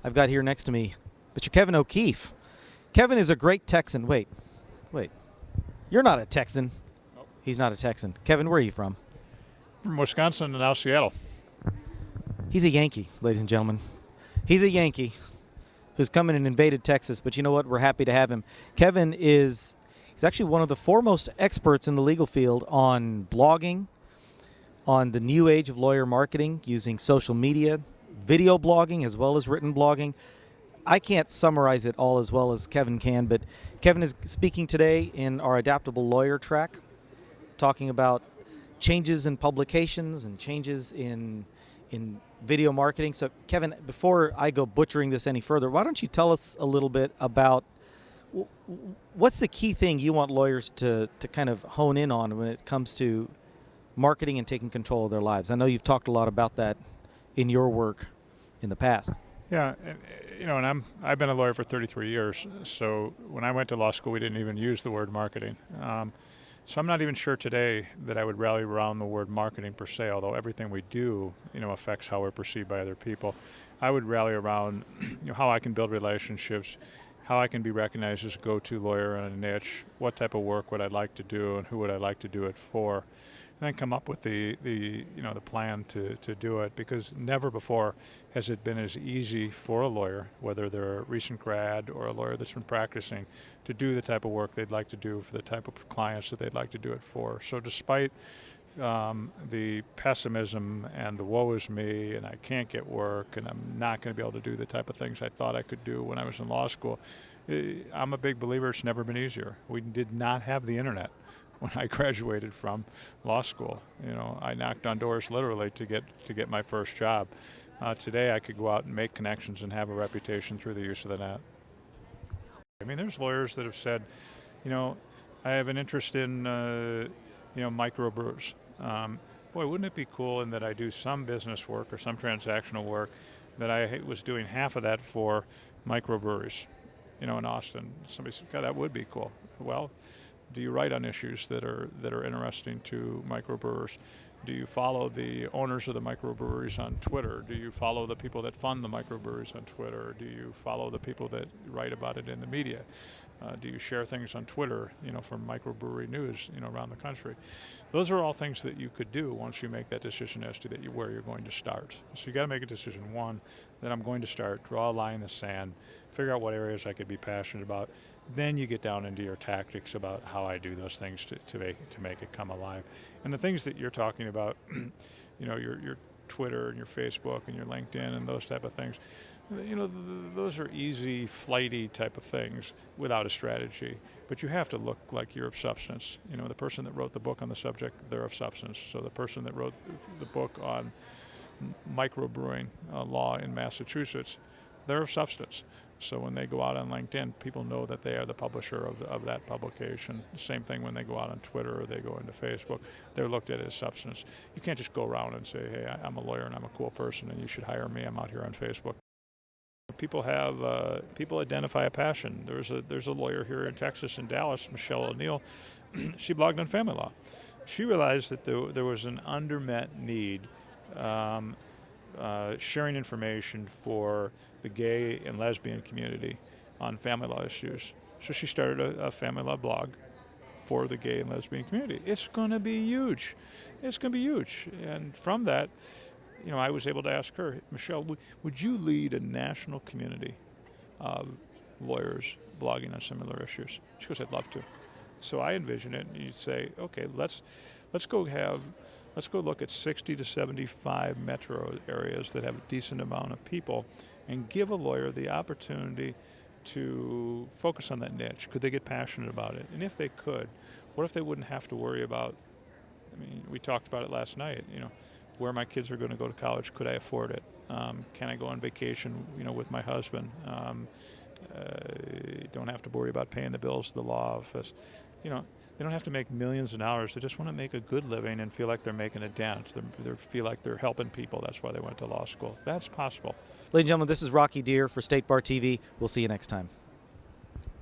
I've got here next to me Mr. Kevin O'Keefe. Kevin is a great Texan. Wait. You're not a Texan. Nope. He's not a Texan. Kevin, where are you from? From Wisconsin and now Seattle. He's a Yankee, ladies and gentlemen. He's a Yankee who's come in and invaded Texas, but you know what? We're happy to have him. Kevin he's actually one of the foremost experts in the legal field on blogging, on the new age of lawyer marketing, using social media, video blogging, as well as written blogging. I can't summarize it all as well as Kevin can, but Kevin is speaking today in our Adaptable Lawyer track, talking about changes in publications and changes in video marketing. So, Kevin, before I go butchering this any further, why don't you tell us a little bit about what's the key thing you want lawyers to kind of hone in on when it comes to marketing and taking control of their lives? I know you've talked a lot about that in your work in the past. Yeah, and I've been a lawyer for 33 years. So when I went to law school, we didn't even use the word marketing. So I'm not even sure today that I would rally around the word marketing per se, although everything we do, affects how we're perceived by other people. I would rally around, how I can build relationships, how I can be recognized as a go-to lawyer in a niche, what type of work would I like to do, and who would I like to do it for, and then come up with the plan to do it, because never before has it been as easy for a lawyer, whether they're a recent grad or a lawyer that's been practicing, to do the type of work they'd like to do for the type of clients that they'd like to do it for. So despite the pessimism and the woe is me and I can't get work and I'm not going to be able to do the type of things I thought I could do when I was in law school, I'm a big believer it's never been easier. We did not have the internet when I graduated from law school. I knocked on doors literally to get my first job. Today I could go out and make connections and have a reputation through the use of the net. I mean, there's lawyers that have said, I have an interest in, microbrewers. Boy, wouldn't it be cool in that I do some business work or some transactional work that I was doing half of that for microbreweries, in Austin. Somebody said, God, that would be cool. Well, do you write on issues that are interesting to microbrewers? Do you follow the owners of the microbreweries on Twitter? Do you follow the people that fund the microbreweries on Twitter? Do you follow the people that write about it in the media? Do you share things on Twitter, from microbrewery news, around the country? Those are all things that you could do once you make that decision as to where you're going to start. So you got to make a decision. One, that I'm going to start, draw a line in the sand, figure out what areas I could be passionate about. Then you get down into your tactics about how I do those things to make it come alive. And the things that you're talking about, your Twitter and your Facebook and your LinkedIn and those type of things, those are easy, flighty type of things without a strategy. But you have to look like you're of substance. The person that wrote the book on the subject, they're of substance. So the person that wrote the book on microbrewing law in Massachusetts, they're of substance. So when they go out on LinkedIn, people know that they are the publisher of that publication. Same thing when they go out on Twitter or they go into Facebook, they're looked at as substance. You can't just go around and say, hey, I'm a lawyer and I'm a cool person and you should hire me. I'm out here on Facebook. People identify a passion. There's a lawyer here in Texas, in Dallas, Michelle O'Neill. She blogged on family law. She realized that there was an undermet need, sharing information for the gay and lesbian community on family law issues. So she started a family law blog for the gay and lesbian community. It's going to be huge. It's going to be huge. And from that, I was able to ask her, Michelle, would you lead a national community of lawyers blogging on similar issues? She goes, I'd love to. So I envision it, and you say, okay, let's go look at 60 to 75 metro areas that have a decent amount of people and give a lawyer the opportunity to focus on that niche. Could they get passionate about it? And if they could, what if they wouldn't have to worry about, we talked about it last night, where my kids are going to go to college, could I afford it? Can I go on vacation, with my husband? Don't have to worry about paying the bills to the law office. They don't have to make millions of dollars. They just want to make a good living and feel like they're making a dent. They feel like they're helping people. That's why they went to law school. That's possible. Ladies and gentlemen, this is Rocky Dhir for State Bar TV. We'll see you next time.